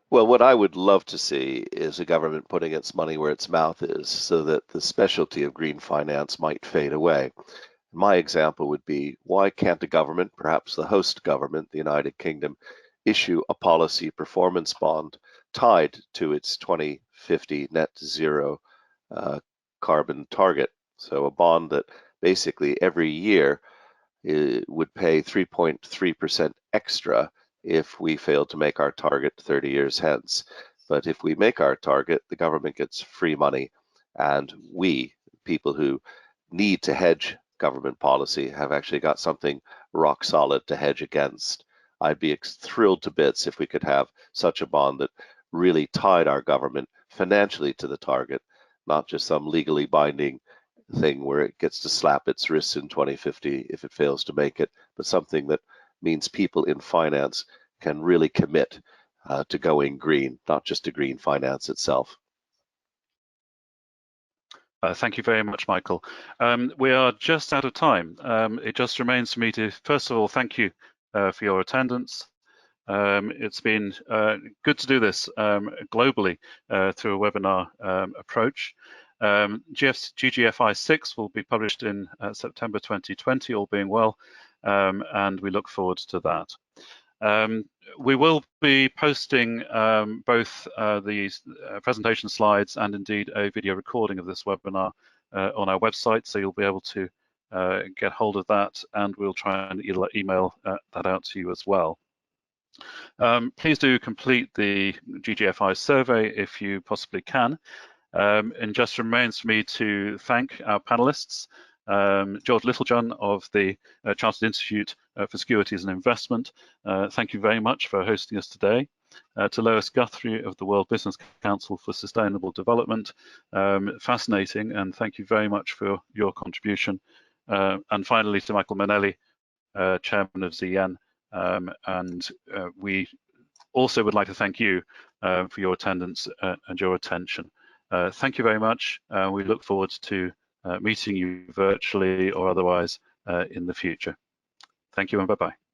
Well, what I would love to see is a government putting its money where its mouth is, so that the specialty of green finance might fade away. My example would be, why can't a government, perhaps the host government, the United Kingdom, issue a policy performance bond tied to its 2050 net zero carbon target? So a bond that basically every year would pay 3.3% extra if we fail to make our target 30 years hence. But if we make our target, the government gets free money, and we, people who need to hedge government policy, have actually got something rock solid to hedge against. I'd be thrilled to bits if we could have such a bond that really tied our government financially to the target, not just some legally binding thing where it gets to slap its wrists in 2050 if it fails to make it, but something that means people in finance can really commit to going green, not just to green finance itself. Thank you very much, Michael. We are just out of time. It just remains for me to, first of all, thank you for your attendance. It's been good to do this globally through a webinar approach. GGFI 6 will be published in September 2020, all being well, and we look forward to that. We will be posting both the presentation slides and indeed a video recording of this webinar on our website, so you'll be able to get hold of that, and we'll try and email that out to you as well. Please do complete the GGFI survey if you possibly can. And just remains for me to thank our panelists, George Littlejohn of the Chartered Institute for Securities and Investment. Thank you very much for hosting us today. To Lois Guthrie of the World Business Council for Sustainable Development. Fascinating, and thank you very much for your contribution. And finally to Michael Manelli, Chairman of ZN. And we also would like to thank you for your attendance and your attention. Thank you very much. We look forward to meeting you virtually or otherwise in the future. Thank you and bye-bye.